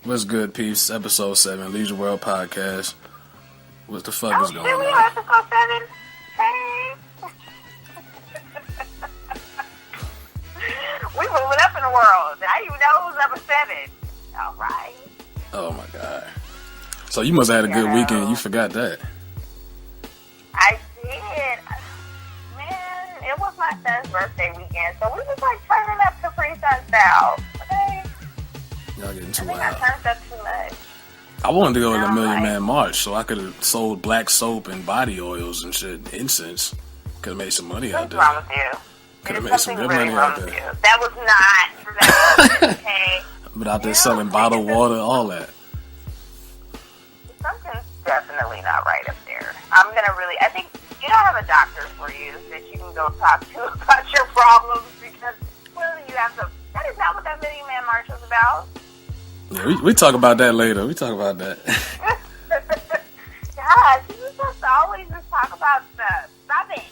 What's good, peace? Episode 7, Leisure World Podcast. What the fuck is going Here we on? are, episode 7. Hey. We moving up in the world. I didn't even know it was number 7. All right. Oh my god. So you must have had a good weekend. You forgot that. I did. Man, it was my son's birthday weekend, so we was like turning up to Free Sun style. Okay? Y'all getting too I think loud. I turned up too much. I wanted to go to the Million Man March so I could have sold black soap and body oils and shit, incense. Could have made some money out What's there. wrong with you? Could have There's made some something good really money wrong out with there. you. That was not, okay? But out there selling bottled water, all that. Something's definitely not right up there. I'm going to really, I think, you don't have a doctor for you that you can go talk to about your problems because clearly you have to, that is not what that Million Man March was about. Yeah, we talk about that later. We talk about that. Gosh, you supposed to always just talk about stuff. Stop it.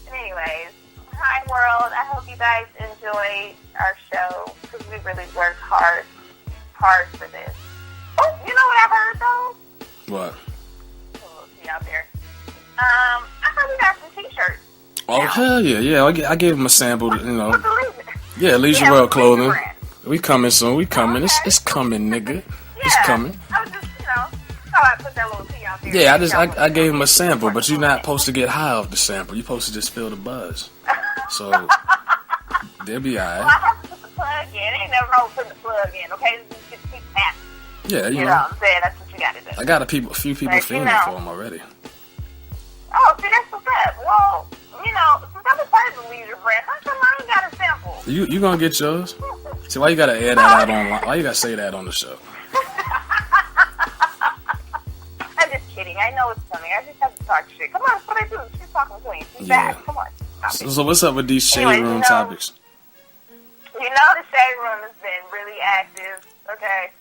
But anyways, hi world. I hope you guys enjoy our show because we really worked hard for this. Oh, you know what I've heard though? What? We'll see out there. I heard we got some t-shirts. Oh, hell yeah. Yeah, I gave him a sample, you know. What's the reason? Yeah, Leisure Yeah, World what's the Clothing. brand? We coming soon. We coming. Okay. It's coming, nigga. Yeah, It's coming. I was just, thought I put that little T out there. Yeah, I gave him a sample, but you're not supposed to get high off the sample. You're supposed to just feel the buzz. So they'll be Well, alright. I have to put the plug in. Ain't never wrong with putting the plug in, okay? Just keep happy. Yeah, You you know know. what I'm saying? That's what you got to do. I got a few people But, feeling for him already. Oh, see, that's what's up. Well, you know, since I'm a part of the Leisure brand, how come I ain't got a sample? You gonna get yours? See, why you gotta air that out online? Why you gotta say that on the show? I'm just kidding. I know it's coming. I just have to talk shit. Come on, that's what I do. She's talking queen. She's Yeah. back. Come on. Stop it. So what's up with these shade Anyways, room you know- topics? You know the shade room has been really active, okay?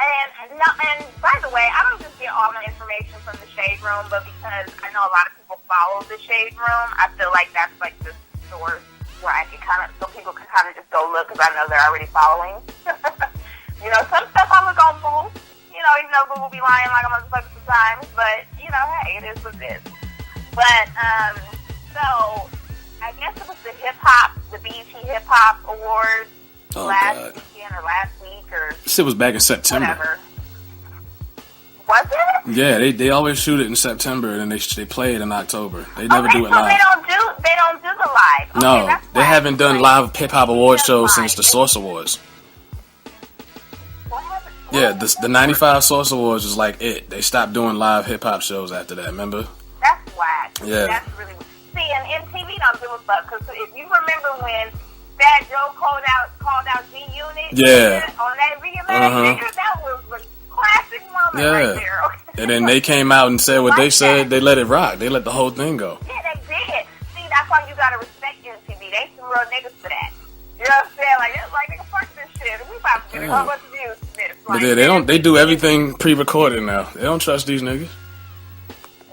And by the way, I don't just get all my information from the shade room, but because I know a lot of people follow the shade room, I feel like that's like the source where I can kind of, so people can kind of just go look because I know they're already following. You know, some stuff I look on Google, you know, even though Google be lying like a motherfucker sometimes, but, you know, hey, it is what it is. But, so, I guess it was the BET Hip Hop Awards Oh, last God. weekend or last week or This shit was back in September. whatever. Was it? Yeah, they always shoot it in September and then they play it in October. They never do it so live. they don't do the live. Okay, No, that's they why haven't done it's live hip hop award just shows live. since the Source Awards. What happened? Yeah, the 95 Source Awards was like it. They stopped doing live hip hop shows after that, remember? That's whack. Yeah. That's really see, and MTV don't give a fuck because if you remember when Fat Joe called out G Unit, Yeah. on that VMA, nigga, that was the classic moment Yeah. right there. Okay? And then they came out and said what they said. They let it rock. They let the whole thing go. Yeah, they did. See, that's why you gotta respect MTV. They some real niggas for that. You know what I'm saying? Like nigga, fuck this shit. We about to get a whole bunch of views to this. But Like, yeah, they do everything pre-recorded now. They don't trust these niggas.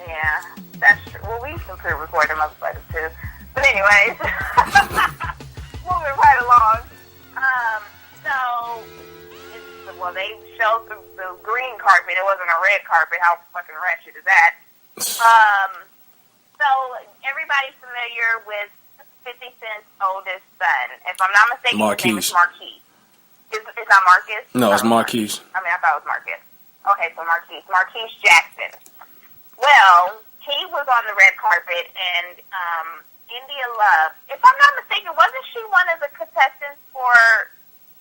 Yeah, that's true. Well, we can pre-record them motherfuckers too. But anyways, moving right along. So they showed the green carpet. It wasn't a red carpet. How fucking ratchet is that? So everybody's familiar with 50 Cent's oldest son. If I'm not mistaken, his name is Marquise. It's not Marcus? No, it's Marquise. I mean, I thought it was Marcus. Okay, so Marquise Jackson. Well, he was on the red carpet, and India Love, if I'm not mistaken, wasn't she one of the contestants for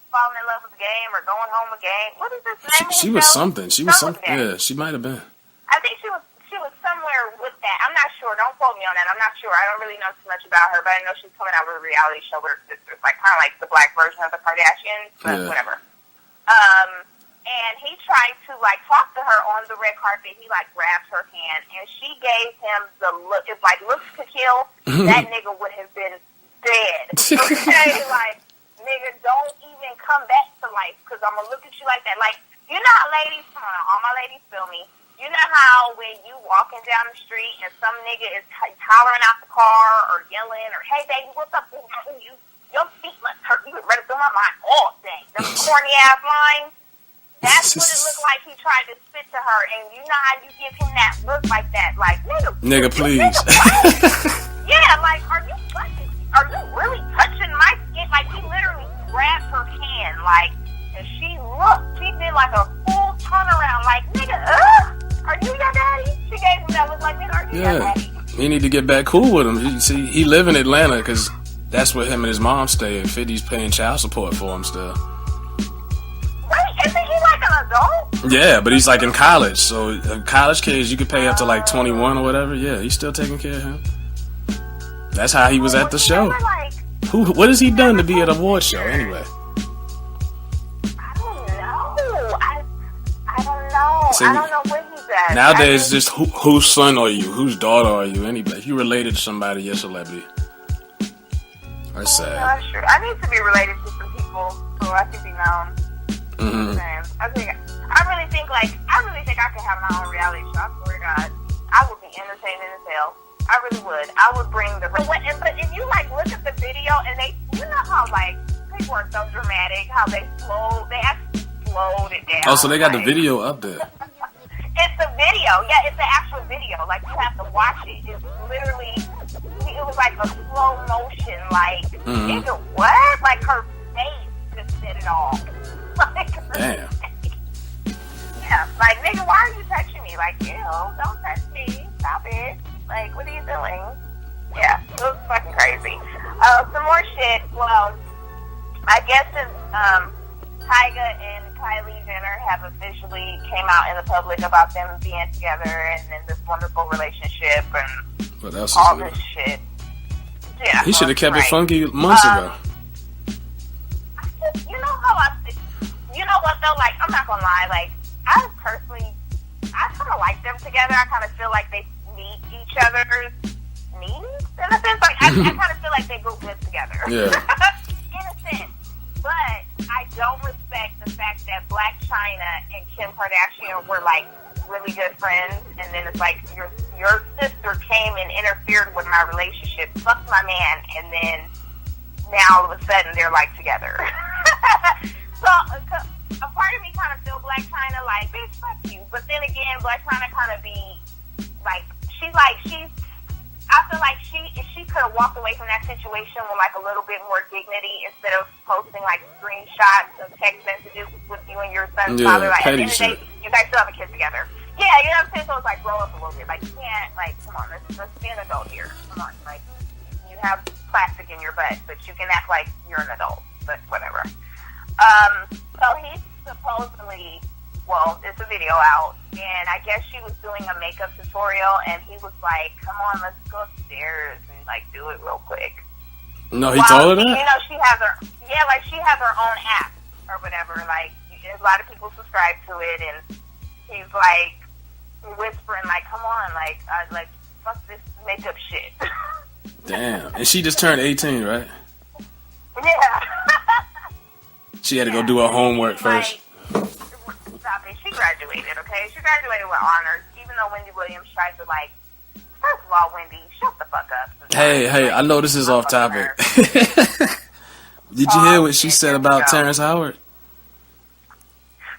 Falling in Love with the Game or Going Home with Game? What is this name? She was something. She was something. Yeah, she might have been. I think she was somewhere with that. I'm not sure. Don't quote me on that. I'm not sure. I don't really know too much about her, but I know she's coming out with a reality show with her sisters, like kind of like the black version of the Kardashians, but whatever. And he tried to like talk to her on the red carpet. He like grabbed her hand, and she gave him the look. If like looks could kill, that nigga would have been dead. Okay, like nigga, don't even come back to life because I'm gonna look at you like that. Like you know how ladies, come on, all my ladies feel me. You know how when you walking down the street and some nigga is hollering out the car or yelling or hey baby, what's up? Your feet must hurt. You been running through my mind all day. Them corny ass lines. That's what it looked like. He tried to spit to her, and you know how you give him that look like that, like nigga, please. Yeah, like are you really touching my skin? Like he literally grabbed her hand, like, and she looked. She did like a full turnaround, like nigga, are you your daddy? She gave him that look, like nigga, are you your daddy? He need to get back cool with him. See, he live in Atlanta because that's where him and his mom stay, and 50's paying child support for him still. Wait, isn't he like an adult? Yeah, but he's like in college, so college kids you could pay up to like 21 or whatever. Yeah, he's still taking care of him. That's how he was at the show. What has he done to be at a award show anyway? I don't know. See, I don't know where he's at. Nowadays, just whose son are you? Whose daughter are you? Anybody? If you related to somebody, you're a celebrity. That's sad. That's true. I need to be related to some people so I can be known. Mm-hmm. I really think I could have my own reality show. I swear to God, I would be entertaining as hell. I really would. I would bring the. But if you like look at the video and you know how like people are so dramatic, how they actually slowed it down. Oh, so they got the video up there. It's the video. Yeah, it's the actual video. Like you have to watch it. It's literally. It was like a slow motion. Like nigga, what? Like her face just said it all. Like, damn. Yeah, like nigga, why are you touching me? Like, ew, don't touch me. Stop it. Like, what are you doing? Yeah, it was fucking crazy. Some more shit. Well, I guess Tyga and Kylie Jenner have officially came out in the public about them being together and in this wonderful relationship and all this shit. Yeah, he should have kept it funky months ago. You know what though? Like, I'm not gonna lie. Like, I kind of like them together. I kind of feel like they meet each other's needs in a sense. Like, I kind of feel like they go good together. Yeah. In a sense. But I don't respect the fact that Blac Chyna and Kim Kardashian were like really good friends, and then it's like your sister came and interfered with my relationship, fucked my man, and then now all of a sudden they're like together. So a part of me kind of feel Blac Chyna like, bitch, fuck you. But then again, Blac Chyna kind of be like, I feel like she could have walked away from that situation with like a little bit more dignity instead of posting like screenshots of text messages with you and your son's father. Like, at the end of the day, you guys still have a kid together. Yeah, you know what I'm saying? So it's like, grow up a little bit. Like, you can't, like, come on, let's be an adult here. Come on, like, you have plastic in your butt, but you can act like you're an adult. But whatever. So he's supposedly, well, there's a video out, and I guess she was doing a makeup tutorial, and he was like, come on, let's go upstairs and, like, do it real quick. No, he told her that? You know, she has her own app or whatever. Like, a lot of people subscribe to it, and he's, like, whispering, like, come on, like, fuck this makeup shit. Damn. And she just turned 18, right? Yeah. She had to go do her homework first. Stop it. She graduated, okay? She graduated with honors, even though Wendy Williams tried to, like, first of all, Wendy, shut the fuck up. Hey, I know this is off topic. Did you hear what she said about Terrence Howard?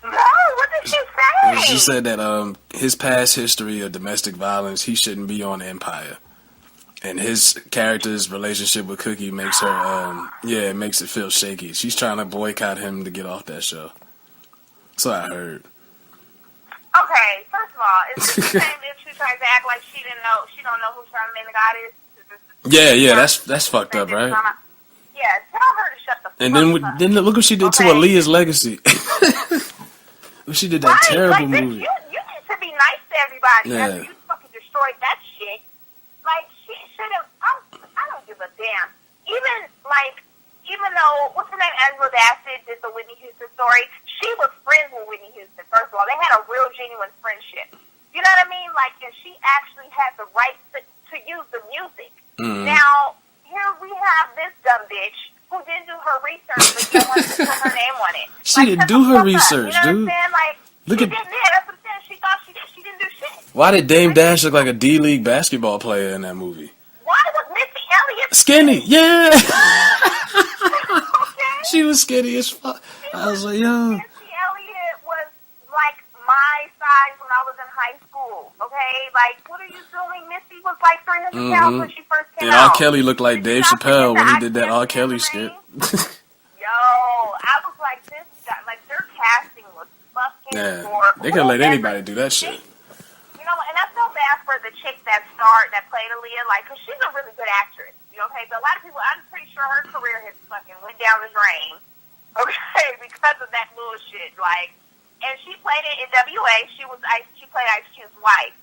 No, what did she say? She said that his past history of domestic violence, he shouldn't be on Empire. And his character's relationship with Cookie makes her, it makes it feel shaky. She's trying to boycott him to get off that show. So I heard. Okay, first of all, is this the same if she tries to act like she don't know who Charlamagne the God is? Yeah, that's fucked up, right? Yeah, tell her to shut the fuck up. And then look what she did to Aaliyah's legacy. She did that terrible movie. You need to be nice to everybody after you fucking destroyed that shit. Like, she should have, I don't give a damn. Even though, what's her name, Angela Bassett did the Whitney Houston story, she was friends with Whitney Houston, first of all. They had a real, genuine friendship. You know what I mean? Like, and she actually had the right to use the music. Mm. Now, here we have this dumb bitch who didn't do her research, but she wanted to put her name on it. She didn't do her research, dude. You know what I'm saying? Like, look at that's what I'm saying. She thought she didn't do shit. Why did Dame Dash look like a D-League basketball player in that movie? Why was Missy Elliott skinny? Yeah. She was skinny as fuck. I was like, yo. Missy Elliott was Okay, like, what are you doing? Missy was like 300 pounds when she first came And out. R. Kelly looked like Dave Chappelle when he did that R. Kelly skit. Yo, I was like, this guy, like, their casting was fucking horrible. They could let anybody do that shit. You know, and I feel bad for the chick that played Aaliyah, like, because she's a really good actress. You know, okay, but a lot of people, I'm pretty sure her career has fucking went down the drain. Okay, because of that bullshit, like. And she played it in WA. She played Ice Cube's wife.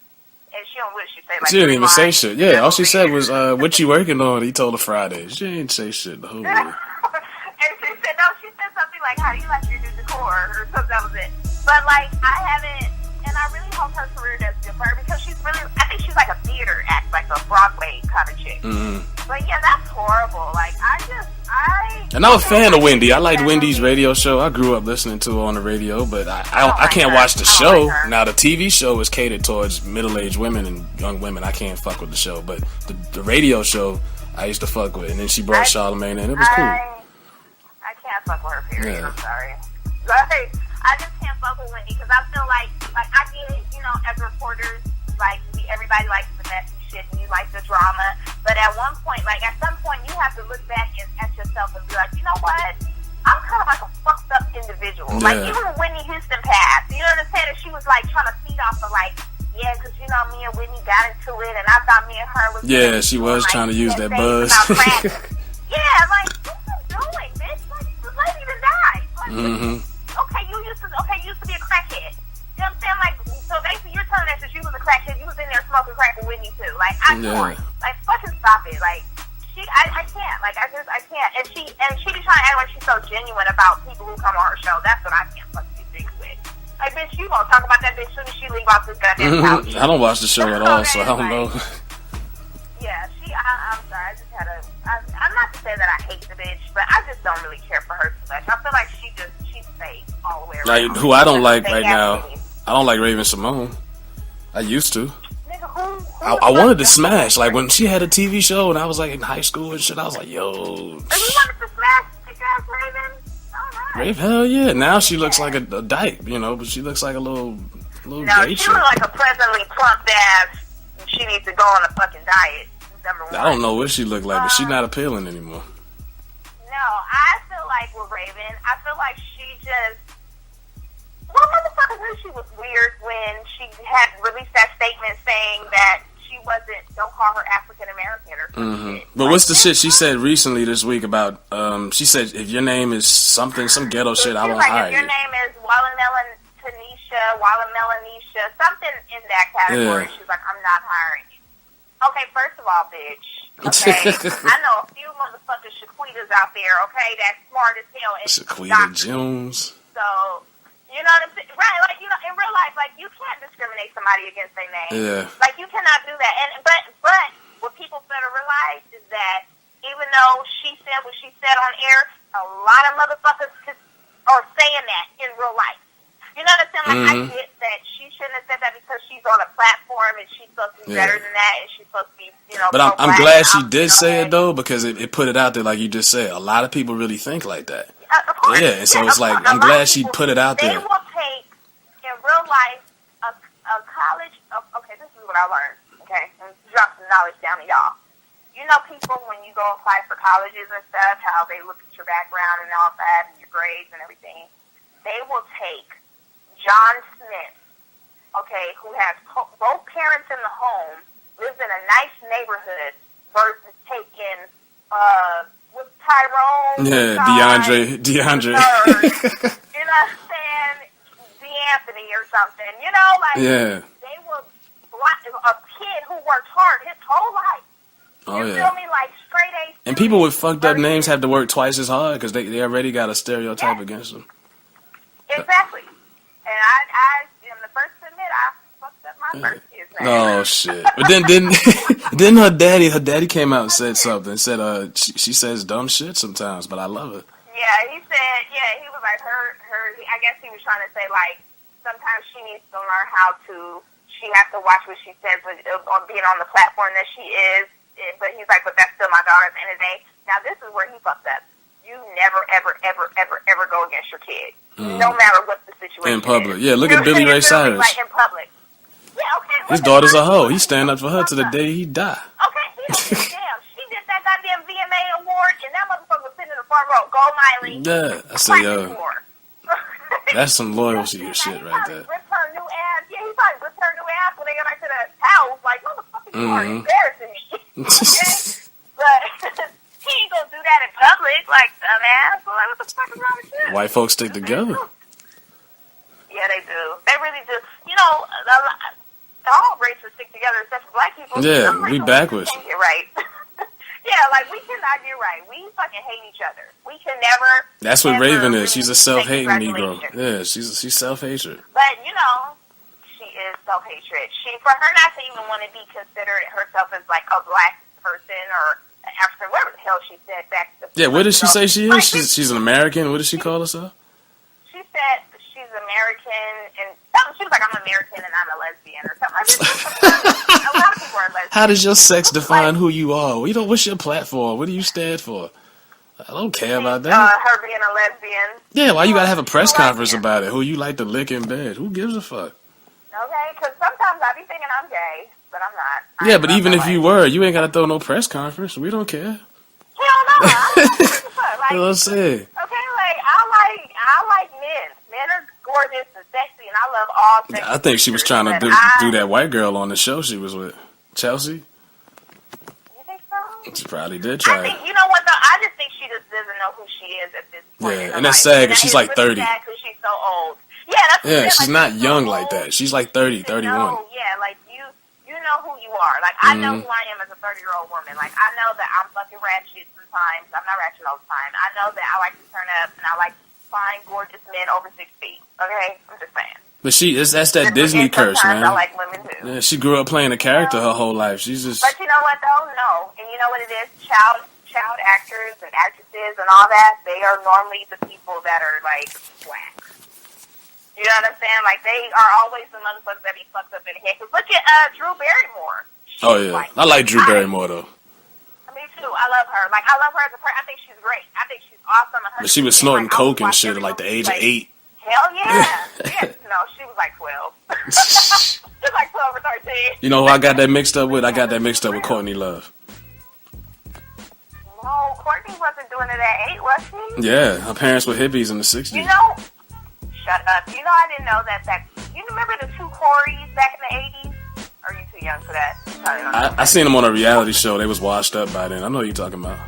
And she don't what she say. Like, she didn't even say shit. Yeah, all she said was, what you working on? He told her Friday. She didn't say shit the whole way. And she said something like, how do you like your new decor? Or something, that was it. But, like, I haven't, and I really hope her career does good for her because she's really, I think she's like a theater act, like a Broadway kind of chick. Mm-hmm. But, yeah, that's horrible. Like, And I'm a fan of Wendy. I liked Wendy's radio show. I grew up listening to her on the radio, but I can't watch the show. Now, the TV show is catered towards middle-aged women and young women. I can't fuck with the show, but the radio show I used to fuck with. And then she brought Charlamagne in. It was cool. I can't fuck with her, period. Yeah. I'm sorry. Like, I just can't fuck with Wendy because I feel like I get it, you know, as reporters, like, everybody likes the messy shit and you like the drama. But at some point, you have to look back at yourself and be like, you know what? I'm kind of like a fucked up individual. Yeah. Like, even when Whitney Houston passed, you know what I'm saying? And she was, like, trying to feed off of, like, yeah, because, you know, me and Whitney got into it, and I thought me and her was... Yeah, she was trying to use that buzz. Yeah, like, what are you doing, bitch? Like, the lady even died. Like, okay, you used to be a crackhead. You know what I'm saying? Like, so basically you're telling us that you was a crackhead, you was in there smoking crack with Whitney, too. Like, I'm torn. Like, fucking stop it. Like, I can't. Like, I can't. And she be trying to act like she's so genuine about people who come on her show. That's what I can't fucking think with. Like, bitch, you gonna talk about that bitch soon as she leave off this goddamn couch. I don't watch the show at all, so I don't know. Yeah, I'm sorry. I just had I'm not to say that I hate the bitch, but I just don't really care for her too much. I feel like she's fake all the way around. Like, who I don't like right now, I don't like Raven Simone. I used to. I wanted to smash. Like, when she had a TV show and I was, like, in high school and shit, I was like, yo. And you wanted to smash big-ass Raven? All right. Raven, hell yeah. Now she looks like a dyke, you know, but she looks like a little no, gay she looks like a pleasantly plump ass. She needs to go on a fucking diet. Number one. I don't know what she looked like, but she's not appealing anymore. No, I feel like with Raven, I feel like she just... Well, motherfucker knew she was weird when she had released that statement saying that she wasn't, don't call her African American or some shit. But like, what's the shit she said recently this week about, she said, if your name is something, some ghetto shit, I won't hire you. If your name is Wallamellanisha, something in that category, she's like, I'm not hiring you. Okay, first of all, bitch, okay, I know a few motherfucking Shaquitas out there, okay, that's smart as hell. Shaquita Jones. So, you know what I'm saying? Right, like, you know, in real life, like, you can't discriminate somebody against their name. Yeah. Like, you cannot do that. But what people better realize is that even though she said what she said on air, a lot of motherfuckers are saying that in real life. You know what I'm saying? Like, I get that she shouldn't have said that because she's on a platform and she's supposed to be better than that and she's supposed to be, you know. But I'm glad she did say it, though, because it put it out there like you just said. A lot of people really think like that. Of course. Yeah, and so it's like, I'm glad she put it out there. They will take, in real life, a college, okay, this is what I learned, okay? And drop some knowledge down to y'all. You know people, when you go apply for colleges and stuff, how they look at your background and all that, and your grades and everything. They will take John Smith, okay, who has both parents in the home, lives in a nice neighborhood, versus taking, with Tyrone. Yeah, DeAndre. You know what I'm saying? DeAnthony or something. You know, like, they will block a kid who worked hard his whole life. Oh, you feel me? Like, straight A. And people with fucked up names have to work twice as hard because they already got a stereotype against them. Exactly. And I am the first to admit I fucked up my first kid's name. Oh shit! But then her daddy came out and said something. Said she says dumb shit sometimes, but I love her. Yeah, he was like her. I guess he was trying to say like sometimes she needs to learn how to. She has to watch what she says on being on the platform that she is. But he's like, but that's still my daughter at the end of the day. Now this is where he fucked up. You never, ever, ever, ever, ever go against your kid. No matter what the situation in public. is. Yeah, look at Billy Ray Cyrus. Like in public. Yeah, Okay. His daughter's a hoe. He stand up for her to the day he die. Okay, damn. She did that goddamn VMA award, and that motherfucker was sitting in the front row. Gold Miley. Yeah, I say, that's some loyalty and shit right there. Ripped her new ass. Yeah, he probably ripped her new ass when they got back to the house. Like, motherfucker, you are embarrassing me. Okay? But he ain't gonna do that in public, like, dumbass. Like, what the fuck is wrong with you? White folks stick together. Yeah, they do. They really do. You know, all races stick together except for black people. Yeah, we backwards. We can't get right. Yeah, like, we cannot get right. We fucking hate each other. We can never. That's what Raven is. She's a self-hating make Negro. congratulations. Yeah, she's self-hatred. But, you know, she is self-hatred. For her not to even want to be considered herself as, like, a black person or an African, whatever the hell she said back to. Yeah, what did she say she is? She's an American. What did she call herself? She said she's American, and something. She was like, I'm American and I'm a lesbian or something. I mean, a lot of people are lesbian. How does your sex define who you are? What's your platform? What do you stand for? I don't care about that. Her being a lesbian. Yeah, why you gotta have a press conference about it? Who you like to lick in bed? Who gives a fuck? Okay, because sometimes I be thinking I'm gay, but I'm not. Yeah, but even if you were, you ain't gotta throw no press conference. We don't care. Hell no. I don't give a fuck. Like, You know what I'm saying? okay, like I like men. Men are gorgeous and sexy, and I love all sexy. I think she was trying to creatures, do that white girl on the show she was with. Chelsea? You think so? She probably did I try think, it. you know what, though? I just think she just doesn't know who she is at this point. Yeah, in her and that's life. sad because she's like 30. Sad because she's so old. Yeah, that's what Yeah, I'm saying, she's like, not she's young so like old. that. She's like 30, 31. No, yeah, like you know who you are. Like, I know who I am as a 30-year-old woman. Like, I know that I'm fucking ratchet sometimes. I'm not ratchet all the time. I know that I like to turn up and I like fine, gorgeous men over 6 feet. Okay? I'm just saying. But that's that Disney curse, man. I like women too. Yeah, she grew up playing a character her whole life. She's just. But you know what though? No. And you know what it is? Child actors and actresses and all that, they are normally the people that are like whack. You know what I'm saying? Like, they are always the motherfuckers that be fucked up in the head. Cause look at Drew Barrymore. Oh yeah, I like Drew Barrymore though. Me too. I love her. Like, I love her as a person. I think she's great. I think she's awesome. But she was snorting coke and shit at like the age of 8. Hell yeah. Yeah. No, she was like 12. She was like 12 or 13. You know who I got that mixed up with? I got that mixed up with Courtney Love. No, Courtney wasn't doing it at 8, was she? Yeah, her parents were hippies in the 60s. You know, shut up. You know, I didn't know that you remember the two Corys back in the 80s? Or are you too young for that? I seen them on a reality show. They was washed up by then. I know what you're talking about.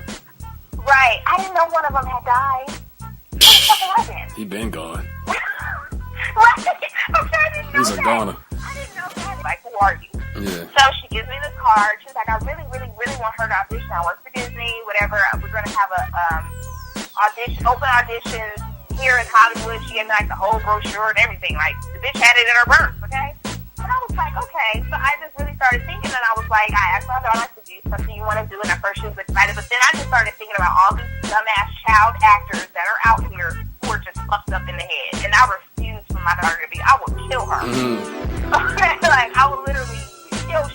Right. I didn't know one of them had died. What the fuck was it? He been gone. Right. Okay, I didn't know He's a that. goner. I didn't know that. Like, who are you? Yeah. So she gives me this card. She's like, I really, really, really want her to audition. I work for Disney, whatever. We're going to have a open auditions here in Hollywood. She gave me like the whole brochure and everything. Like, the bitch had it in her purse, okay? And I was like, okay. So I just really started thinking, and I was like, I asked my daughter to do something you want to do, and at first she was excited, but then I just started thinking about all these dumbass child actors that are out here who are just fucked up in the head, and I refuse for my daughter to be. I will kill her. Like, I would literally,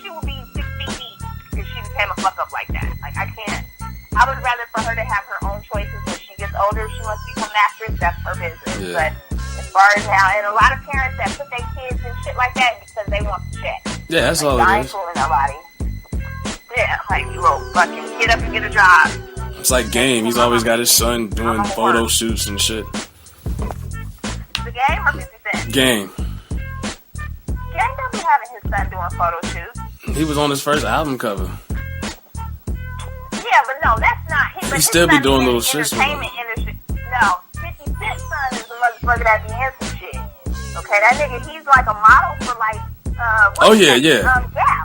she would be 6 feet deep if she became a fuck up like that. Like, I can't. I would rather for her to have her own choices. When she gets older, she wants to become an actress. That's her business. Yeah. But as far as now, and a lot of parents that put their kids in shit like that because they want to check. Yeah, that's all I it ain't is. fooling nobody. Yeah, like, you little fucking get up and get a job. It's like Game. He's always got his son doing photo shoots and shit. The Game or 50 Cent? Game. Game don't be having his son doing photo shoots. He was on his first album cover. Yeah, but no, that's not him. He still be doing little shit. Entertainment industry. No, 50 Cent's son is the motherfucker that be in some shit. Okay, that nigga, he's like a model for like, Gap.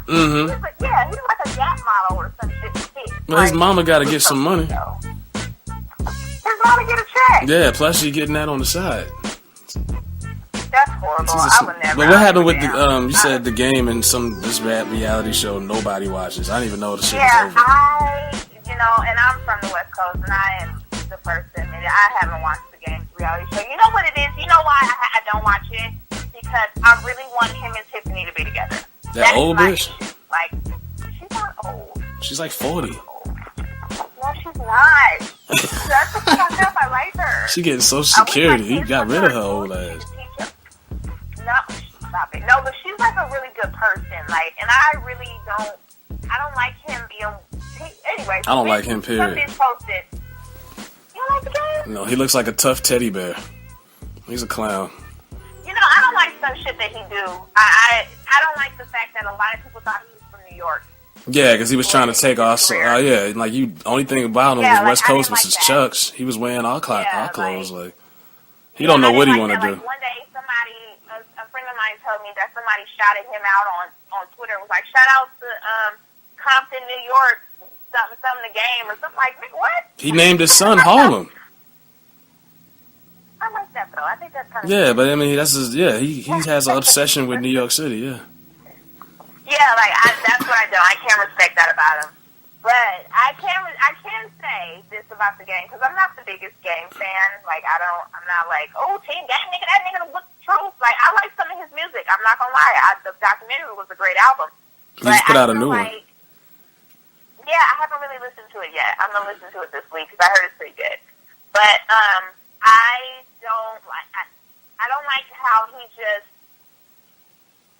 Mm-hmm. He's like a Gap model or some shit. Well, his mama got to get some money. His mama get a check. Yeah, plus she getting that on the side. That's horrible. I would never. But what happened with the, you said the Game and this rap reality show nobody watches. I didn't even know the shit was over. And I'm from the West Coast, and I am the first to admit it. I haven't watched the Game's reality show. You know what it is? You know why I don't watch it? Because I really want him and Tiffany to be together. That old bitch? Issue. Like, she's not old. She's like 40. No, she's not. That's the fuck up. I like her. She getting Social Security. He got rid of her old ass. No, Stop it. No, but she's like a really good person. Like, and I don't like him being. Anyway, I don't like him, period. Something posted. You don't like the game? No, he looks like a tough teddy bear. He's a clown. You know, I don't like some shit that he do. I don't like the fact that a lot of people thought he was from New York. Yeah, because he was trying to take our. Yeah, like you. Only thing about him was West Coast was his Chucks. He was wearing our clothes. Like he don't know what he want to do. Like, one day, a friend of mine told me that somebody shouted him out on Twitter. It was like, shout out to Compton, New York, something the game or something like that. What? He named his son Harlem. I like that though. I think that's kind of yeah, but I mean that's his. Yeah, he has an obsession with New York City. Yeah. Yeah, like that's what I do. I can't respect that about him. But I can say this about the game because I'm not the biggest game fan. Like I'm not like, oh, team game nigga, that nigga what's the truth? Like I like some of his music. I'm not gonna lie. The documentary was a great album. He just put out a new one. Yeah, I haven't really listened to it yet. I'm gonna listen to it this week because I heard it's pretty good. But I don't like how he just.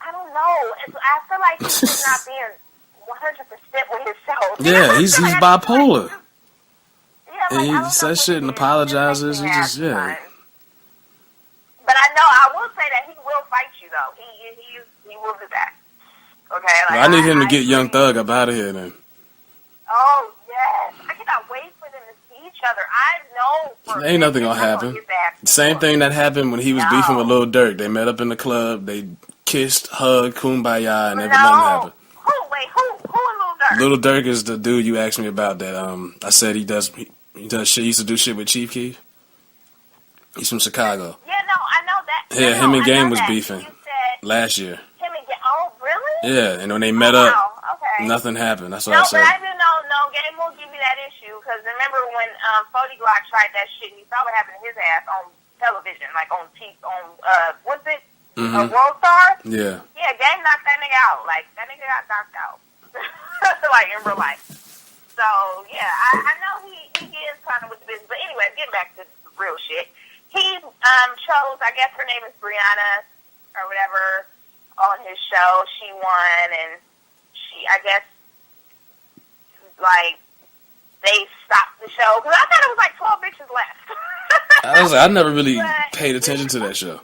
I don't know. I feel like he's just not being 100% with himself. Yeah, he's bipolar. Yeah, and he says shit and apologizes. He just But I know I will say that he will fight you though. He will do that. Okay. Like, I need him to get Young Thug up out of here then. Oh yes, I cannot wait for them to see each other. I know. Ain't nothing gonna happen. Same thing that happened when he was beefing with Lil Durk. They met up in the club. They kissed, hugged, kumbaya, and nothing happened. Who and Lil Lil Durk? Durk is the dude you asked me about that. I said he does shit. He used to do shit with Chief Keef. He's from Chicago. Yeah, no, I know that. Yeah, him and Game was beefing last year. Him and Game? Oh, really? Yeah, and when they met up, nothing happened. That's what I said. No, but I do know. No, Game will give you that issue because remember when 40 Glock tried that shit? You saw what happened to his ass on television, like on what's it? World Star? Yeah. Yeah, Game knocked that nigga out. Like, that nigga got knocked out. Like, in real life. So, yeah, I know he is kind of with the business. But anyway, getting back to the real shit. He chose, I guess her name is Brianna, or whatever, on his show. She won, and she, I guess, like, they stopped the show. Because I thought it was like 12 bitches left. I never really paid attention to that show.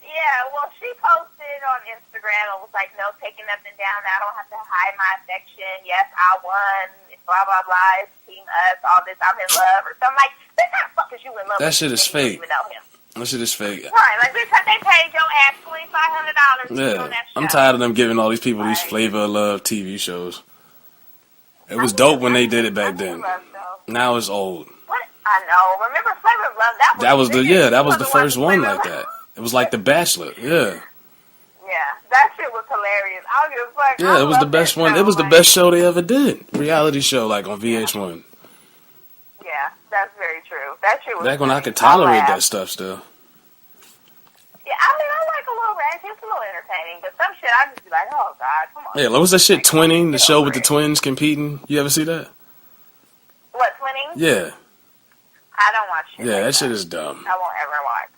Yeah, well, she posted on Instagram and was like, no, taking nothing down. I don't have to hide my affection. Yes, I won. Blah, blah, blah. It's Team Us. All this. I'm in love. Or something like, bitch, how the fuck is you in love that shit is fake. You don't even know him. That shit is fake. Right, like, bitch, they paid your ass $2,500 to be on that show. I'm tired of them giving all these people these Flavor of Love TV shows. It was dope when they did it back then. Now it's old. What? I know. Remember Flavor of Love? That was the first one like that. It was like The Bachelor, yeah. Yeah, that shit was hilarious. I don't give a fuck. Yeah, it was the best one. It was the best show they ever did. Reality show, like on VH1. Yeah, that's very true. That shit was back when I could tolerate that stuff still. Yeah, I mean, I like a little ranch. It's a little entertaining, but some shit I just be like, oh God, come on. Yeah, what was that shit? Twinning, the show with the twins competing. You ever see that? What, Twinning? Yeah. I don't watch shit. Yeah, that shit is dumb. I won't ever watch.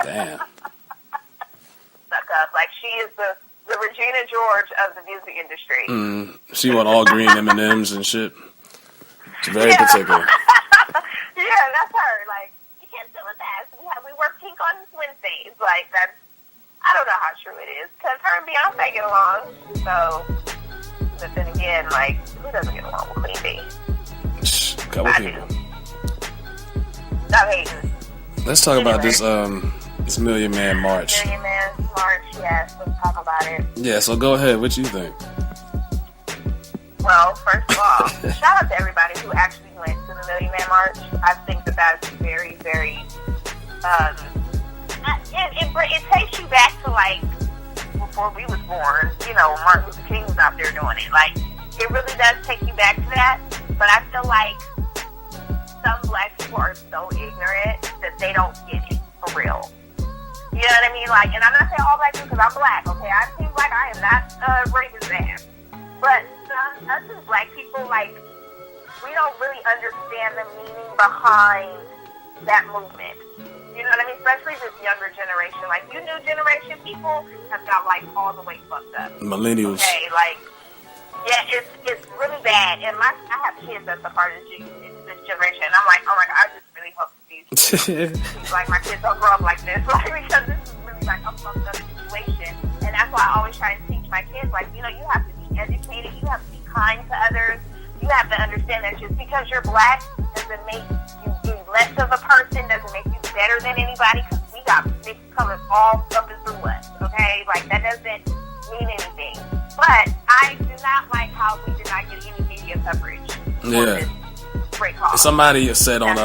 Damn. Suck up. Like, she is the Regina George of the music industry. She want all green M&Ms and shit. She's very particular. Yeah, that's her. Like, you can't sit with that. We wear pink on Wednesdays. Like, that's, I don't know how true it is. Because her and Beyonce get along. So, but then again, like, who doesn't get along with Queen Bee? Couple people. Stop hating. Let's talk about this Million Man March. Million Man March, yes. Let's talk about it. Yeah, so go ahead. What you think? Well, first of all, shout out to everybody who actually went to the Million Man March. I think that is very, very, it takes you back to, like, before we was born. You know, Martin Luther King was out there doing it. Like, it really does take you back to that. But I feel like some black people are so ignorant that they don't get it for real. You know what I mean? Like, and I'm not saying all black people because I'm black, okay? I seem like I am not racist ass. But us as black people, like, we don't really understand the meaning behind that movement. You know what I mean? Especially this younger generation. Like, you new generation people have got, like, all the way fucked up. Millennials. Okay, like, yeah, it's really bad. And I have kids that's a part of this generation. And I'm like, oh my God, I just really hope these, like, my kids don't grow up like this. Like, because this is really, like, a fucked up situation. And that's why I always try to teach my kids, like, you know, you have to be educated. You have to be kind to others. You have to understand that just because you're black doesn't make you less of a person, doesn't make you better than anybody, because we got mixed colors all up and through us, okay? Like, that doesn't mean anything. But I do not like how we did not get any media coverage. Yeah. Great call. Somebody said on,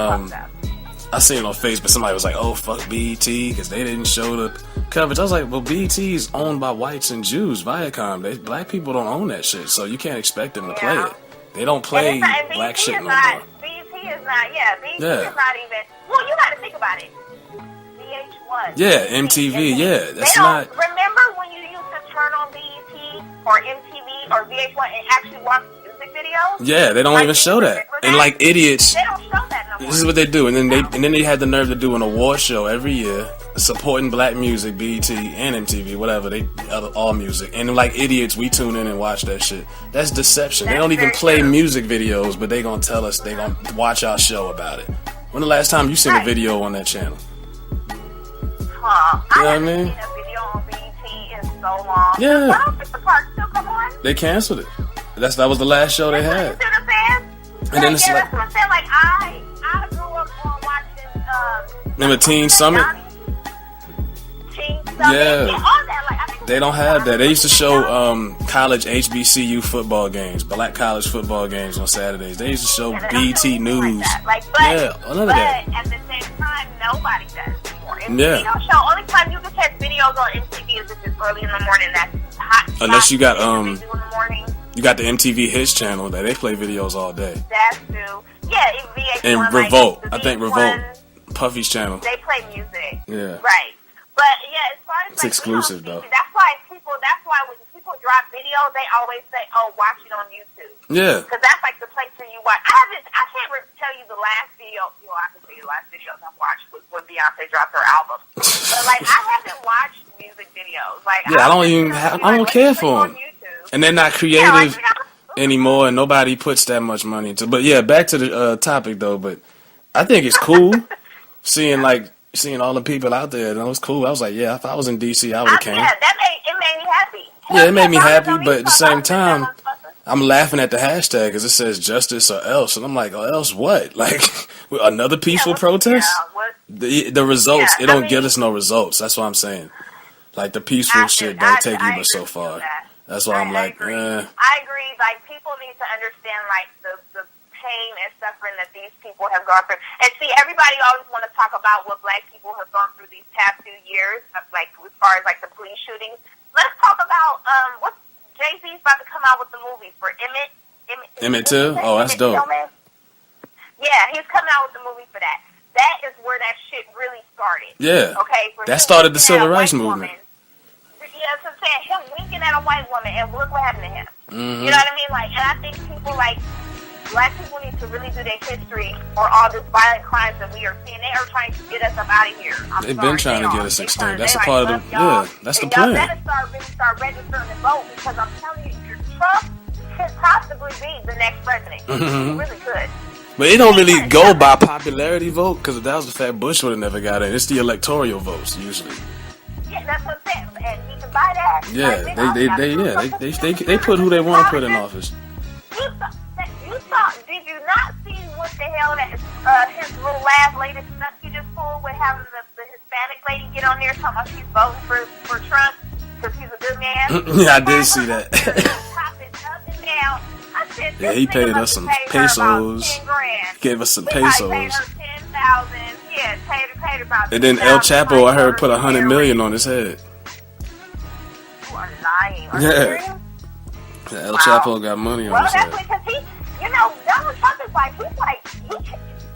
I seen it on Facebook, somebody was like, oh, fuck BET, because they didn't show the coverage. I was like, well, BET is owned by whites and Jews, Viacom. Black people don't own that shit, so you can't expect them to play it. They don't play black shit no more. BET is not, BET is not even, well, you gotta think about it. VH1. Yeah, MTV, yeah. That's not. Remember when you used to turn on BET or MTV or VH1 and actually watch music videos? Yeah, they don't even show that. And like idiots. They don't show that no more. This is what they do. And then they had the nerve to do an award show every year supporting black music, BET and MTV, whatever, all music. And like idiots, we tune in and watch that shit. That's deception. They don't even play music videos, but they gonna tell us they gonna watch our show about it. When the last time you seen a video on that channel? You know what I mean? I haven't seen a video on BET in so long. Yeah. I don't think the park still come on. They canceled it. That was the last show they had. And then it's like, that's what I'm saying. Like, I grew up on watching remember Teen Summit? Yeah. They don't have that. They used to show college HBCU football games, black college football games on Saturdays. They used to show BT News. None of that. At the same time, nobody does anymore. Yeah. Don't show. Only time you can catch videos on MTV is if it's early in the morning. That's hot. Unless you got you got the MTV Hits channel that they play videos all day. That's true. Yeah, VH1, and Revolt. I think Revolt, Puffy's channel. They play music. Yeah. Right. But yeah, as far as it's exclusive though. That's why when people drop videos, they always say, "Oh, watch it on YouTube." Yeah. Because that's like the place where you watch. I can't tell you the last video. You know, I can tell you the last videos I've watched was when Beyonce dropped her album. But like, I haven't watched music videos. Like, yeah, I don't care for them. And they're not creative anymore, and nobody puts that much money into. But yeah, back to the topic though. But I think it's cool seeing all the people out there. And it was cool. I was like, yeah, if I was in DC, I would have came. Yeah, it made me happy. Yeah, it made me happy, but at the same time, I'm laughing at the hashtag because it says justice or else, and I'm like, oh, else what? Like another peaceful protest? The results, it don't get us no results. That's what I'm saying. Like the peaceful shit don't take you but so far. That's why I'm like, I agree. Like, people need to understand, like, the pain and suffering that these people have gone through. And see, everybody always want to talk about what black people have gone through these past few years, like, as far as, like, the police shootings. Let's talk about, what Jay-Z's about to come out with the movie for Emmett Till? Oh, that's dope. Yeah, he's coming out with the movie for that. That is where that shit really started. Yeah. Okay? That started the civil rights movement. Yeah, so I'm saying, him winking at a white woman, and look what happened to him. Mm-hmm. You know what I mean? Like, and I think people, like, black people need to really do their history or all this violent crimes that we are seeing. They are trying to get us up out of here. They've been trying to get us extinct. That's a part of the, that's the plan. Y'all better start registering to vote, because I'm telling you, Trump could possibly be the next president. He really could. But it don't really go by popularity vote, because if that was the fact, Bush would have never got in. It's the electoral votes, usually. Yeah, that's what I'm saying. And he can buy that. Yeah, they put who they want to put in office. Did you not see what the hell that his little last latest stuff he just pulled with having the Hispanic lady get on there talking about she's voting for Trump because he's a good man? Yeah, I did see that. Popping up and down. I said, yeah, he paid us some pesos. Gave us some pesos. Paid her 10,000. Yeah, paid about. And then El Chapo, I heard, put $100 million on his head. You are lying. Are you serious? Yeah, El Chapo got money on his head. Well, that's because he, Donald Trump is like,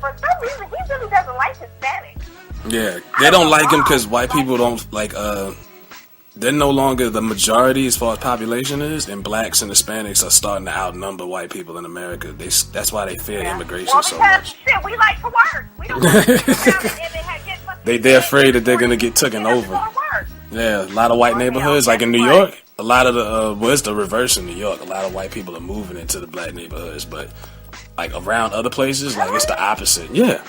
for some reason, he really doesn't like Hispanics. Yeah, they don't like him because white people don't like, they're no longer the majority as far as population is, and blacks and Hispanics are starting to outnumber white people in America. That's why they fear immigration so much. Shit, we like to work. We don't want to sit around and get much they're afraid that they're gonna get taken over. Yeah, a lot of white neighborhoods, like in New York, a lot of the well, it's the reverse in New York. A lot of white people are moving into the black neighborhoods, but like around other places, like it's the opposite. Yeah,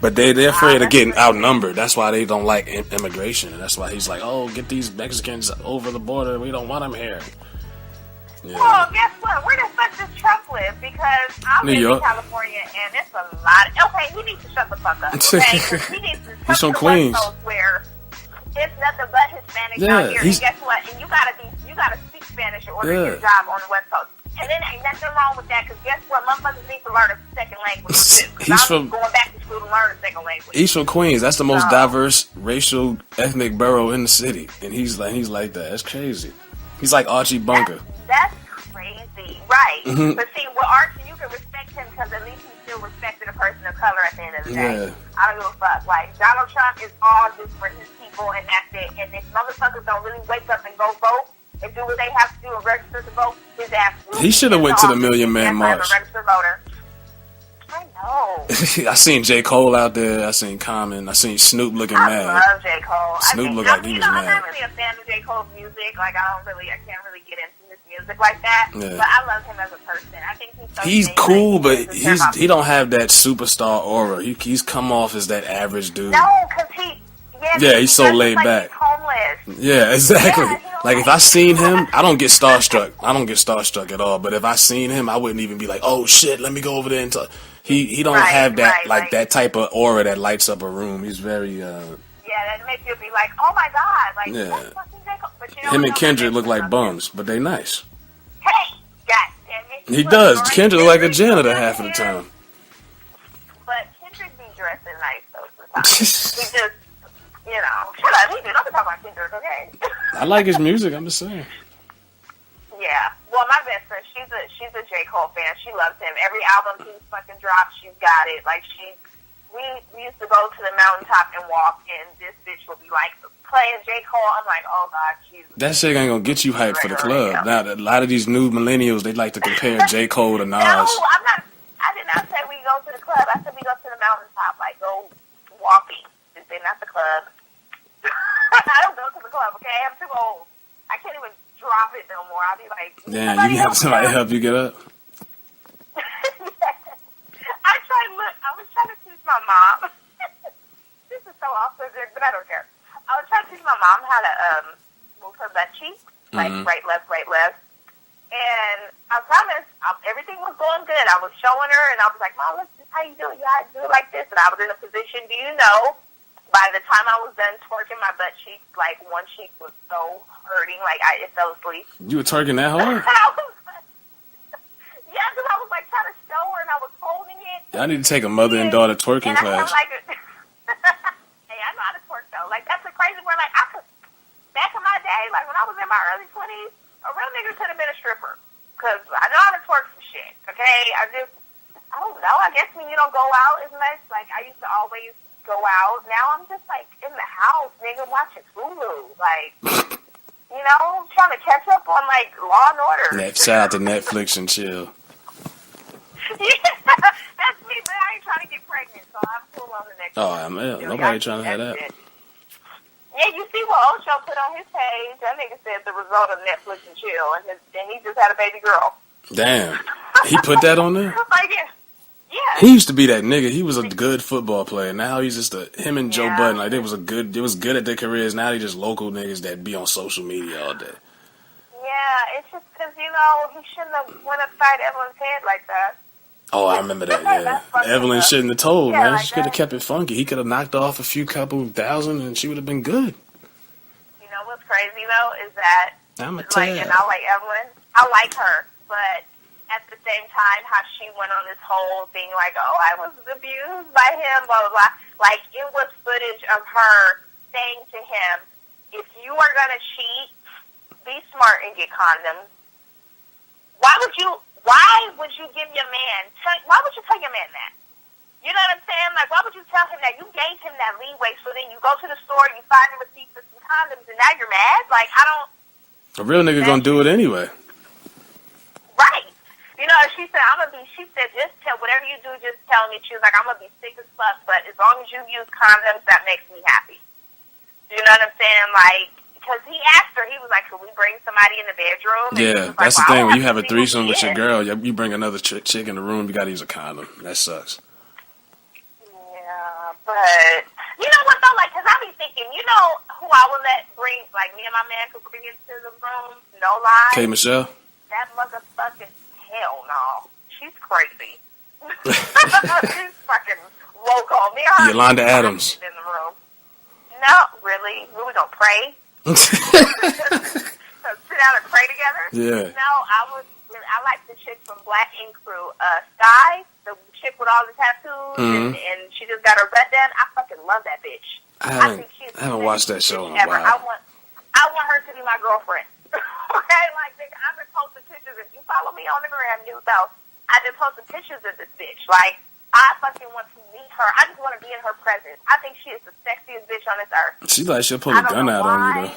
but they're afraid of getting outnumbered. That's why they don't like immigration, and that's why he's like, oh, get these Mexicans over the border. We don't want them here. Yeah. Well, guess what? Where the fuck does Trump live? Because I'm in California, and it's a lot. Okay, he needs to shut the fuck up. Okay, he needs to he's from Queens, where it's nothing but Hispanics out here. And guess what? And you gotta speak Spanish in order to get a job on the West Coast. And then ain't nothing wrong with that, because guess what? Motherfuckers need to learn a second language too. I'm going back to school to learn a second language. He's from Queens. That's the most diverse racial ethnic borough in the city, and he's like that. That's crazy. He's like Archie Bunker. That's crazy, right? Mm-hmm. But see, with Archie, you can respect him because at least he still respected a person of color at the end of the day. Yeah. I don't give a fuck. Like, Donald Trump is all just for his people, and that's it. And if motherfuckers don't really wake up and go vote and do what they have to do and register to vote, his ass. He should have went to the Million Man March. I'm a registered voter. I know. I seen J. Cole out there. I seen Common. I seen Snoop looking mad. I love J. Cole. Snoop looked like he was mad. I'm not really a fan of J. Cole's music. Like, I can't really get into his music like that. Yeah. But I love him as a person. I think he's cool, but he don't have that superstar aura. He's come off as that average dude. No, because he's so laid back. He's homeless. Yeah, exactly. Like if I seen him, I don't get starstruck. I don't get starstruck at all. But if I seen him, I wouldn't even be like, oh shit, let me go over there and talk. He don't have that that type of aura that lights up a room. He's very that makes you be like, oh my god, like that's fucking J. Cole. But him and Kendrick look like bums, but they nice. Hey, god damn it. He does. Kendrick look like a janitor half of the time. But Kendrick be dressing nice though sometimes. He just shut up. Don't talk about Kendrick, okay? I like his music. I'm just saying. Yeah. Well, my best friend, she's a J. Cole fan. She loves him. Every album he's fucking dropped, she's got it. Like we used to go to the mountaintop and walk, and this bitch would be like playing J. Cole. I'm like, oh god, Jesus. That shit ain't gonna get you hyped for the club. Now, a lot of these new millennials, they like to compare J. Cole to Nas. No, I'm not. I did not say we go to the club. I said we go to the mountaintop, like go walking. Just say not the club. I don't go to the club, okay? I'm too old. I can't even drop it no more. I'll be like, damn, you can have somebody help you get up. I was trying to teach my mom. This is so awkward, but I don't care. I was trying to teach my mom how to move her butt cheeks, like right, left. And I promise, everything was going good. I was showing her, and I was like, Mom, this is how you do it. You gotta do it like this. And I was in a position, do you know, by the time I was done twerking my butt cheeks, like one cheek was so hurting, like it fell asleep. You were twerking that hard? Yeah, because I was like trying to show her and I was holding it. I need to take a mother and daughter twerking class. Hey, I know how to twerk though. Like that's the crazy part. Like I could, back in my day, like when I was in my early 20s, a real nigga could have been a stripper. Because I know how to twerk some shit. Okay, I don't know. I guess when you don't go out as much, like I used to always go out. Now I'm just like in the house, nigga, watching Hulu, like trying to catch up on like Law and Order. Shout out to Netflix and chill. Yeah, that's me, but I ain't trying to get pregnant, so I'm cool on the next. Nobody trying to have that. Yeah, you see what Ocho put on his page? That nigga said the result of Netflix and chill, and he just had a baby girl. Damn, he put that on there. Like, yeah. He used to be that nigga. He was a good football player. Now he's just him and Joe Budden. Like they was good at their careers. Now they just local niggas that be on social media all day. Yeah, it's just because he shouldn't have went upside Evelyn's head like that. Oh, I remember that. Yeah, Evelyn shouldn't have told, man. Like she could have kept it funky. He could have knocked off a couple thousand, and she would have been good. You know what's crazy though is that and I like Evelyn. I like her, but at the same time, how she went on this whole thing like, oh, I was abused by him, blah blah blah. Like it was footage of her saying to him, "If you are gonna cheat, be smart and get condoms." Why would you give your man? Why would you tell your man that? You know what I'm saying? Like, why would you tell him that? You gave him that leeway, so then you go to the store, you find the receipt for some condoms, and now you're mad? Like, I don't... A real nigga gonna do it anyway. Right. You know, she said, she said, just tell, whatever you do, just tell me. She was like, I'm going to be sick as fuck, but as long as you use condoms, that makes me happy. You know what I'm saying? Like, because he asked her, he was like, could we bring somebody in the bedroom? And Yeah, like, that's the thing. When you have a see threesome what with your he is. girl, you bring another chick in the room, you got to use a condom. That sucks. Yeah, but you know what though? Like, cause I be thinking, you know who I would let bring, like me and my man could bring into the room? No lie. K. Michelle? That motherfucking hell no. She's crazy. She's fucking loco. Me and her Yolanda Adams. in the room. No, really? We were gonna pray? Sit down and pray together? Yeah. No, I like the chick from Black Ink Crew, Sky, the chick with all the tattoos, and she just got her butt done. I fucking love that bitch. I haven't watched that show in a while. I want her to be my girlfriend. Okay, like nigga, I've been posting pictures. If you follow me on the gram, you know I've been posting pictures of this bitch. Like I fucking want to meet her. I just want to be in her presence. I think she is the sexiest bitch on this earth. She's like she'll pull a gun out on you though.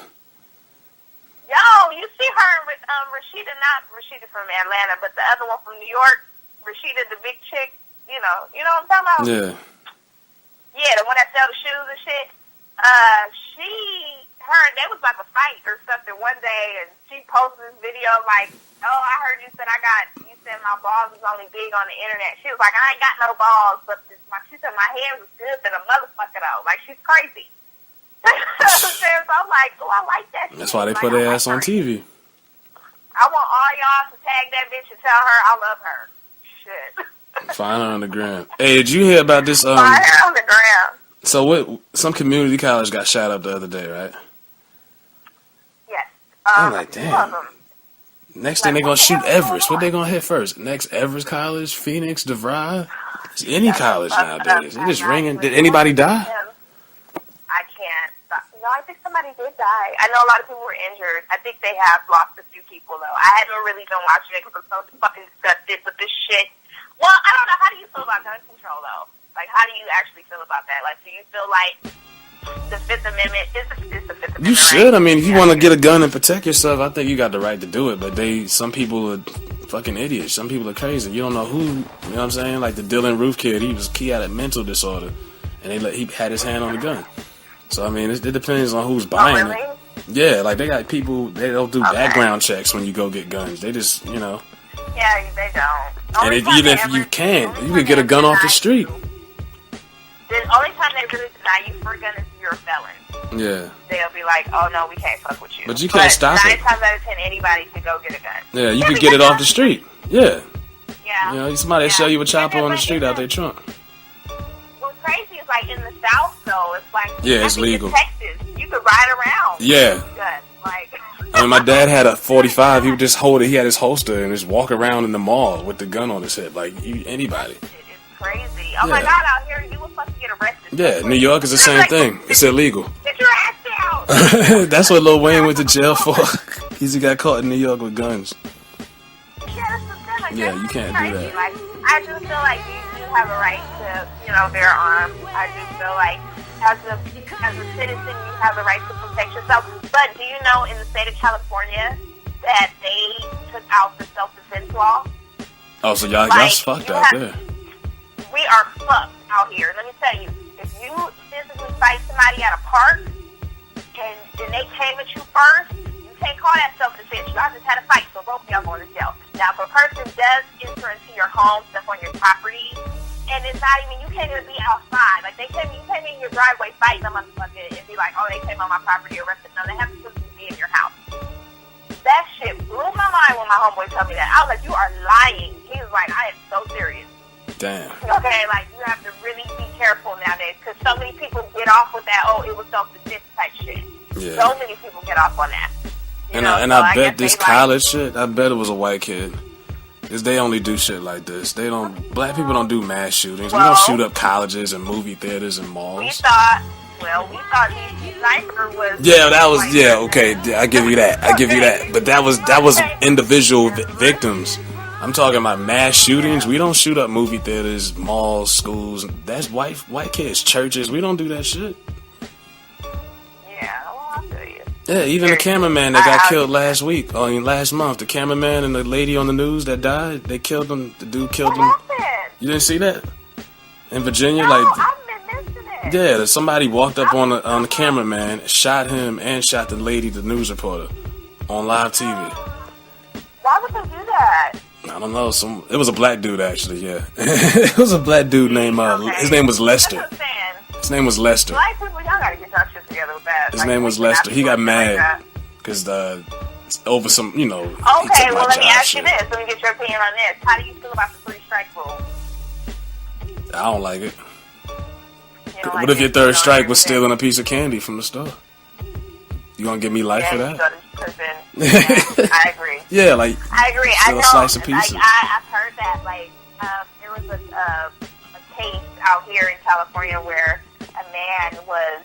Yo, you see her with Rashida, not Rashida from Atlanta, but the other one from New York, Rashida, the big chick. You know what I'm talking about? Yeah. Yeah, the one that sell the shoes and shit. They was about to fight or something one day, and she posted this video like, oh, I heard you said my balls was only big on the internet. She was like, I ain't got no balls, but she said my hands was good than a motherfucker though. Like, she's crazy. So I'm like, oh, I like that shit. That's why they put their ass on TV. I want all y'all to tag that bitch and tell her I love her. Shit. Find her on the gram. Hey, did you hear about this? Find her on the gram. So what? Some community college got shot up the other day, right? Yes. I'm like, damn. Next thing they gonna shoot Everest. What they gonna hit first? Next Everest College, Phoenix, DeVry, it's any college nowadays. They just ringing. Did anybody die? I can't. No, I think somebody did die. I know a lot of people were injured. I think they have lost a few people though. I haven't really been watching it because I'm so fucking disgusted with this shit. Well, I don't know. How do you feel about gun control though? Like, how do you actually feel about that? Like, do you feel like the Fifth Amendment is the Fifth Amendment? You should. Right? I mean, if you want to get a gun and protect yourself, I think you got the right to do it. But some people are fucking idiots. Some people are crazy. You don't know who. You know what I'm saying? Like the Dylan Roof kid, he had a mental disorder, and he had his hand on the gun. So I mean, it depends on who's buying really? it. Yeah, like they got people. They don't do background checks when you go get guns. They just, you know. Yeah, they don't. And even if you can, you could get a gun off the street. The only time they really deny you for a gun is if you're a felon. Yeah. They'll be like, oh no, we can't fuck with you. But you can't stop it. 9 times out of 10, anybody can go get a gun. Yeah, you could get it off the street. Yeah. Yeah. You know, somebody sell you a chopper on the street out their trunk. What's crazy is like in the South though, it's like it's legal. In Texas, you could ride around. Yeah. With a gun. Like. I mean, my dad had a 45. He would just hold it. He had his holster and just walk around in the mall with the gun on his hip, like anybody. It's crazy. Oh my God, out here you will fucking get arrested. Yeah, New York is the same thing. It's illegal. Get your ass down. That's what Lil Wayne went to jail for. He got caught in New York with guns. Yeah, that's the thing. Like, yeah, you can't do that. Like, I just feel like you have a right to, bear arms. I just feel like as a citizen, you have the right to protect yourself. But do you know in the state of California that they took out the self-defense law? Oh, so y'all fucked out there. We are fucked out here. Let me tell you, if you physically fight somebody at a park and they came at you first, you can't call that self-defense. Y'all just had a fight, so both of y'all going to jail. Now, if a person does enter into your home, stuff on your property, and it's not even, you can't even be outside. Like, you can't be in your driveway fighting a motherfucker and be like, oh, they came on my property, arrested. No, they have to be in your house. That shit blew my mind when my homeboy told me that. I was like, you are lying. He was like, I am so serious. Damn. Okay, like, you have to really be careful nowadays because so many people get off with that, oh, it was self-defense type shit. Yeah. So many people get off on that. I bet this college shit, I bet it was a white kid. Because they only do shit like this. Black people don't do mass shootings. We don't shoot up colleges and movie theaters and malls. We thought DC Sniper was... Yeah, that was, okay, I give you that. But that was individual victims. I'm talking about mass shootings. We don't shoot up movie theaters, malls, schools. That's white kids, churches. We don't do that shit. Yeah, well, I'll tell you. Yeah, even the cameraman that got killed last week, last month, the cameraman and the lady on the news that died, they killed him. The dude killed him. You didn't see that? In Virginia, I've been missing it. Yeah, somebody walked up on the cameraman, shot him, and shot the lady, the news reporter, on live TV. Why would they do that? I don't know. It was a black dude, actually. Yeah, it was a black dude named. His name was Lester. His name was Lester. Black people, y'all gotta get your shit together with that. His name was Lester. He got mad because over some, Okay, well, let me ask you this. Let me get your opinion on this. How do you feel about the 3 strike rule? I don't like it. What if your third strike was stealing a piece of candy from the store? You gonna give me life for that? You go to prison. Yeah, I agree. Yeah, like I agree. Steal a slice of pizza. I've heard that. There was a case out here in California where a man was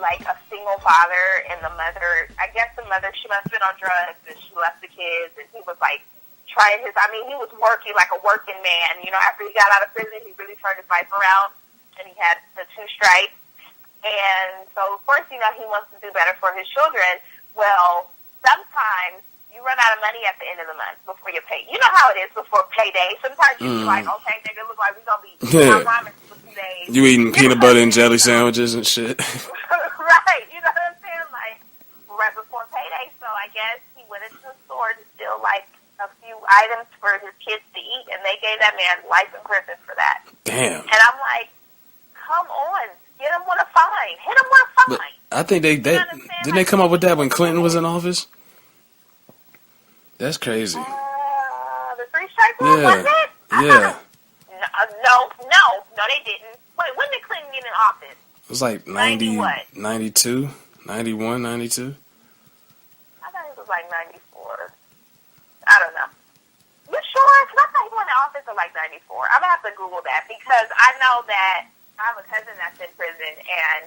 like a single father, and the mother, I guess the mother, she must have been on drugs, and she left the kids, and he was like trying he was working like a working man. After he got out of prison, he really turned his life around, and he had the 2 strikes. And so, of course, he wants to do better for his children. Well, sometimes you run out of money at the end of the month before you pay. You know how it is before payday. Sometimes you be like, okay, nigga, look like we gonna be eating ramen for 2 days. You eating peanut butter and jelly sandwiches and shit. Right, you know what I'm saying? Like, right before payday. So I guess he went into the store to steal, like, a few items for his kids to eat, and they gave that man life in prison for that. Damn. And I'm like, come on. Get him with a fine. Hit him with a fine. But I think didn't they come up with that when Clinton was in office? That's crazy. The 3 strike rule, was it? Yeah. No, they didn't. Wait, when did Clinton get in office? It was like 92, 91, 92. I thought it was like 94. I don't know. You sure? Because I thought he went in office in like 94. I'm going to have to Google that because I know that I have a cousin that's in prison, and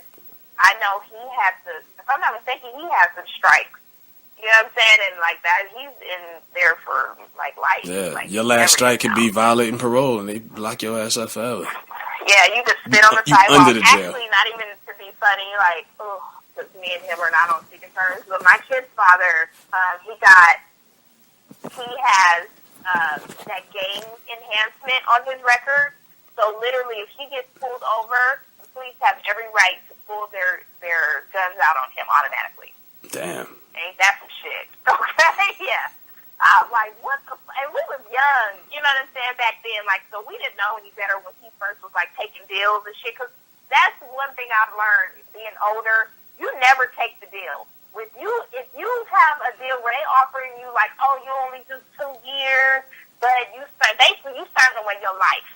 I know he had to, if I'm not mistaken, he has some strikes. You know what I'm saying? And like that, he's in there for like life. Yeah, like, your last strike could be violating parole, and they lock your ass up forever. Yeah, you just sit on the sidewalk. Under the jail. Actually, not even to be funny, like, because me and him are not on speaking terms. But my kid's father, he has that gang enhancement on his record. So literally, if he gets pulled over, the police have every right to pull their guns out on him automatically. Damn. Ain't that some shit? Okay, yeah. Like, what the and we was young, you know what I'm saying, back then. Like, so we didn't know any better when he first was, like, taking deals and shit. Because that's one thing I've learned being older. You never take the deal. If you have a deal where they offering you, like, oh, you only do 2 years, but basically you start away your life.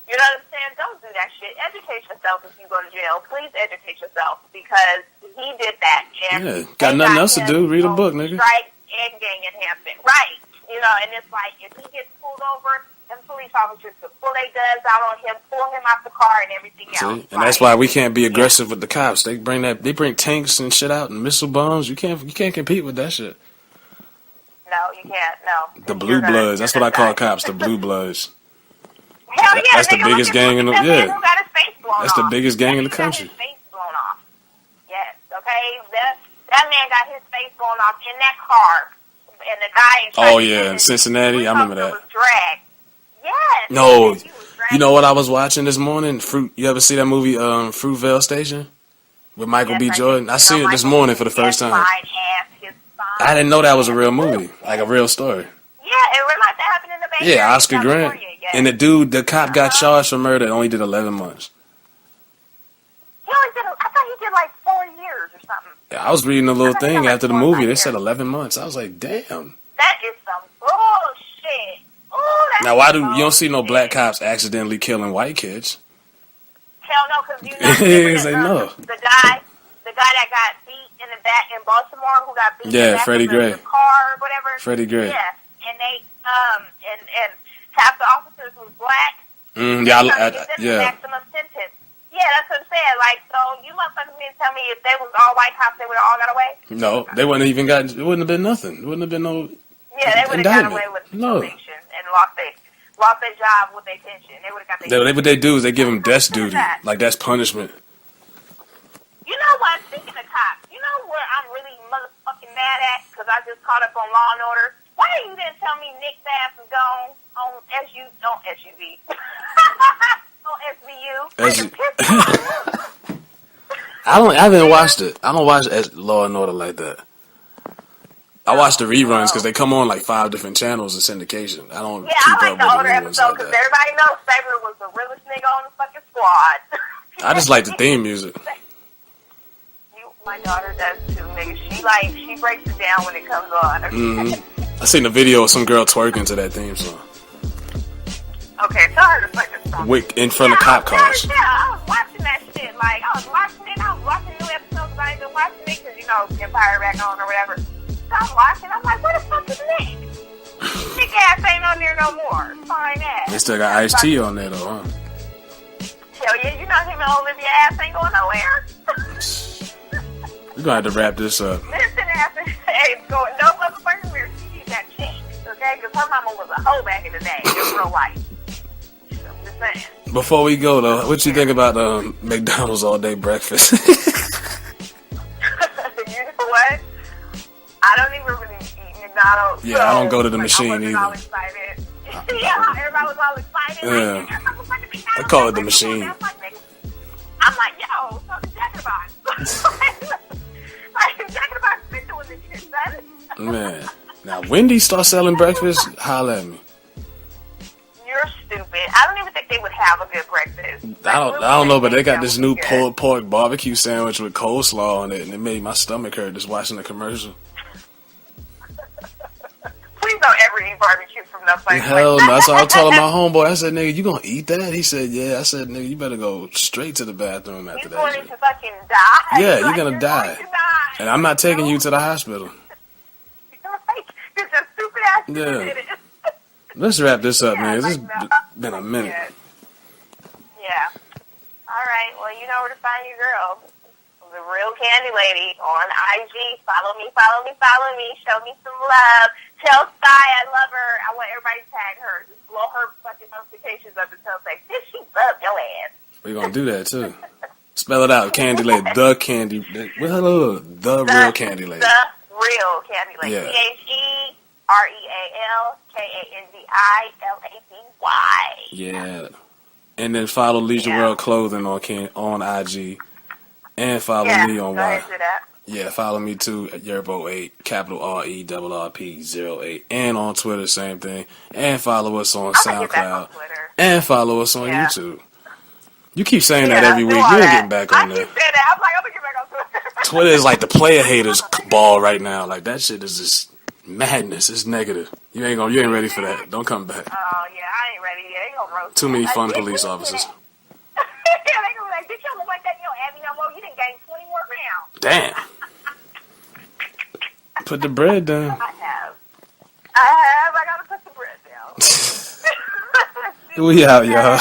You know what I'm saying? Don't do that shit. Educate yourself if you go to jail. Please educate yourself because he did that. And got nothing else to do. Read a book, nigga. Strike and gang enhancement. Right. And it's like if he gets pulled over, them police officers could pull their guns out on him, pull him out the car and everything else. And that's why we can't be aggressive with the cops. They bring tanks and shit out and missile bombs. You can't compete with that shit. No, you can't. No. The blue bloods. That's what I call cops. The blue bloods. Hell yeah, that's the biggest gang in the That's the biggest gang in the country. Got his face blown off. Yes, okay. That man got his face blown off in that car, and the guy. In Cincinnati, I remember that. Was dragged. Yes. No, you know what I was watching this morning? You ever see that movie, Fruitvale Station, with Michael B. Jordan? I see it this morning for the first time. I didn't know that was a real movie, like a real story. Yeah, it reminds that happened in the Bay Area. Yeah, Oscar Grant. Yes. And the cop got charged for murder and only did 11 months. I thought he did like 4 years or something. Yeah, I was reading a little thing after the movie. They said 11 months. I was like, damn. That is some bullshit. Ooh, now, why you don't see no black cops accidentally killing white kids? Hell no, because you know the guy that got beat in the back in Baltimore, who got beat in the back Freddie Gray. The car or whatever. Freddie Gray. Yeah, and they and half the officers was black. Maximum sentence. Yeah, that's what I'm saying. Like, so you motherfuckers mean to tell me if they was all white cops, they would have all got away? No, they wouldn't even got. It wouldn't have been nothing. It wouldn't have been no. Yeah, they would have got away with conviction and lost their job with their pension. They would have got their. What they do is they give them death duty, like that's punishment. You know what? Speaking of cops, you know where I'm really I just caught up on Law and Order. Why you didn't tell me Nick Bass is gone on SUV? On SVU. I haven't watched it. I don't watch Law and Order like that. I watch the reruns because they come on like 5 different channels in syndication. I don't keep I like up the with older the reruns episode like because that. everybody knows Saber was the realest nigga on the fucking squad. I just like the theme music. My daughter does too, nigga. She breaks it down when it comes on. I seen a video of some girl twerking to that theme song. Okay, tell her to play this song. In front of cop cars. Yeah, I was watching that shit. Like, I was watching new episodes, but I ain't been watching it because, Empire back on or whatever. So I'm watching, I'm like, where the fuck is Nick? Nick ass ain't on there no more. Fine ass. They still got Ice-T on there though, huh? Hell yeah, him and Olivia ass ain't going nowhere. We're gonna have to wrap this up. Listen, ass ain't going no motherfucking weird. She's got cheeks, okay? Because her mama was a hoe back in the day in real life. I'm just saying. Before we go though, what you think about McDonald's all day breakfast? You know what? I don't even really eat McDonald's. Yeah, I don't go to the machine I wasn't either. all excited. Yeah, everybody was all excited. Yeah. Like, I call it the machine. I'm like, yo, so the Jack in the Box. Like, Jack in the Box been doing this shit, son. Man, now Wendy's start selling breakfast. Holla at me. You're stupid. I don't even think they would have a good breakfast. I don't know, but they got this new pulled pork barbecue sandwich with coleslaw on it, and it made my stomach hurt just watching the commercial. Please don't ever eat barbecue from no place. Hell no. That's what I told my homeboy. I said, nigga, you gonna eat that? He said, yeah. I said, nigga, you better go straight to the bathroom after He's that going shit. to fucking die. Yeah, Like, you're gonna die. going to die. And I'm not taking you to the hospital. Like, you're just stupid ass. Yeah. Let's wrap this up, man. This like, has been a minute. Yeah. All right. Well, you know where to find your girl. The Real Candy Lady on IG. Follow me. Show me some love. Tell Sky I love her. I want everybody to tag her. Just blow her fucking notifications up and tell her, like, she love your ass. We're gonna do that too. Spell it out, Candy Lady. The Candy. The Real Candy Lady. The Real Candy Lady. Yeah. CHEREALKANDILADY. Yeah. And then follow Leisure World Clothing on IG. And follow me on go ahead, do that. Yeah, follow me too at Yerbo8, capital RERRP08. And on Twitter, same thing. And follow us on SoundCloud. And follow us on YouTube. You keep saying that every week. You ain't getting back on there. I keep saying that. I'm like, I'm going to get back on Twitter. Twitter is like the player haters ball right now. Like, that shit is just madness. It's negative. You ain't ready for that. Don't come back. Oh, yeah, I ain't ready yet. Ain't gonna roast Too many me. fun police officers. They gonna be like, bitch, you don't look like that. You don't add me no more. You didn't gain 20 more pounds. Damn. Put the bread down. I have. I gotta put the bread down. We out, y'all.